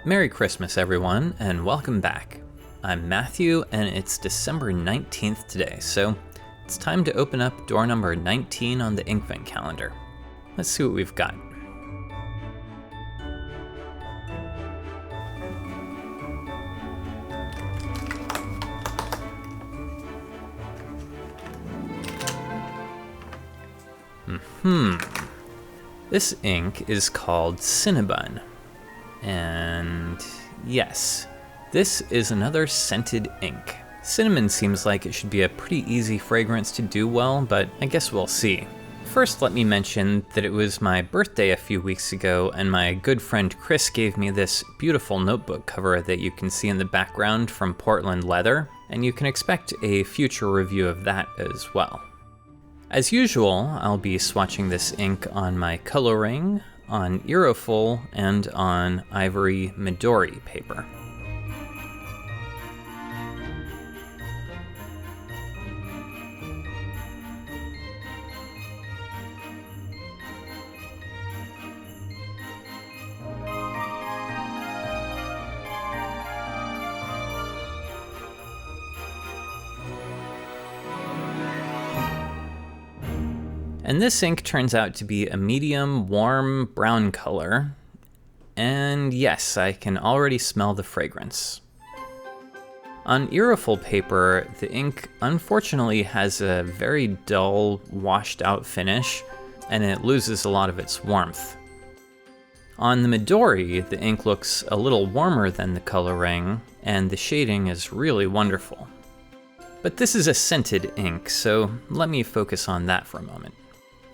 Merry Christmas, everyone, and welcome back. I'm Matthew, and it's December 19th today, so it's time to open up door number 19 on the Inkvent calendar. Let's see what we've got. This ink is called Cinnabon. And yes, this is another scented ink. Cinnamon seems like it should be a pretty easy fragrance to do well, but I guess we'll see. First, let me mention that it was my birthday a few weeks ago, and my good friend Chris gave me this beautiful notebook cover that you can see in the background from Portland Leather, and you can expect a future review of that as well. As usual, I'll be swatching this ink on my coloring, on Aerofil, and on ivory Midori paper. And this ink turns out to be a medium warm brown color. And yes, I can already smell the fragrance. On Aerofil paper, the ink unfortunately has a very dull, washed out finish, and it loses a lot of its warmth. On the Midori, the ink looks a little warmer than the coloring, and the shading is really wonderful. But this is a scented ink, so let me focus on that for a moment.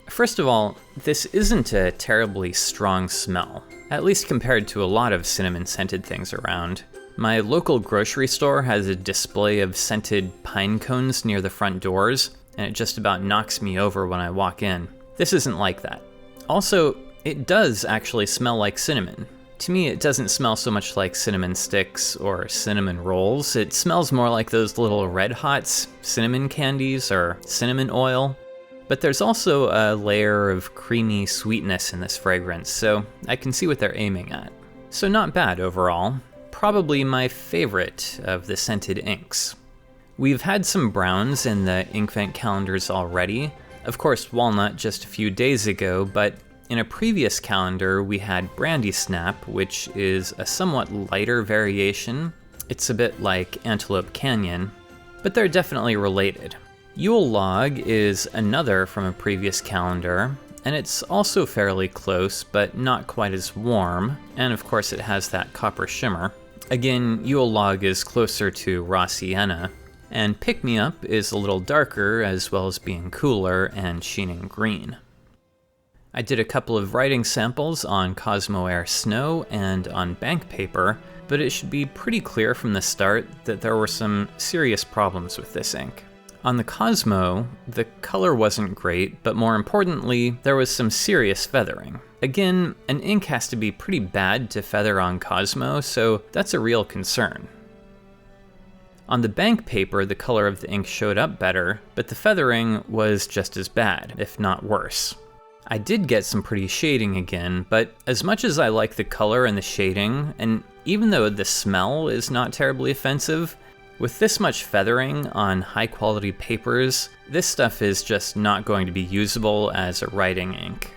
First of all, this isn't a terribly strong smell, at least compared to a lot of cinnamon-scented things around. My local grocery store has a display of scented pine cones near the front doors, and it just about knocks me over when I walk in. This isn't like that. Also, it does actually smell like cinnamon. To me, it doesn't smell so much like cinnamon sticks or cinnamon rolls. It smells more like those little Red Hots cinnamon candies or cinnamon oil. But there's also a layer of creamy sweetness in this fragrance, so I can see what they're aiming at. So not bad overall. Probably my favorite of the scented inks. We've had some browns in the Inkvent calendars already. Of course, walnut just a few days ago, but in a previous calendar we had Brandy Snap, which is a somewhat lighter variation. It's a bit like Antelope Canyon, but they're definitely related. Yule Log is another from a previous calendar, and it's also fairly close, but not quite as warm, and of course it has that copper shimmer. Again, Yule Log is closer to Raw Sienna, and Pick Me Up is a little darker, as well as being cooler and sheening green. I did a couple of writing samples on Cosmo Air Snow and on bank paper, but it should be pretty clear from the start that there were some serious problems with this ink. On the Cosmo, the color wasn't great, but more importantly, there was some serious feathering. Again, an ink has to be pretty bad to feather on Cosmo, so that's a real concern. On the bank paper, the color of the ink showed up better, but the feathering was just as bad, if not worse. I did get some pretty shading again, but as much as I like the color and the shading, and even though the smell is not terribly offensive, with this much feathering on high-quality papers, this stuff is just not going to be usable as a writing ink.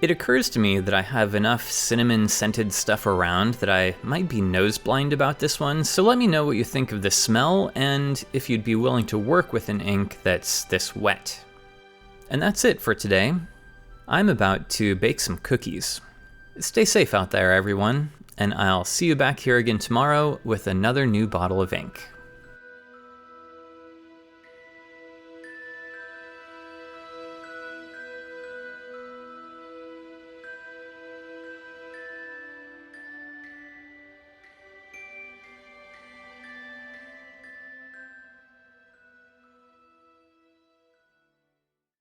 It occurs to me that I have enough cinnamon-scented stuff around that I might be nose-blind about this one, so let me know what you think of the smell and if you'd be willing to work with an ink that's this wet. And that's it for today. I'm about to bake some cookies. Stay safe out there, everyone, and I'll see you back here again tomorrow with another new bottle of ink.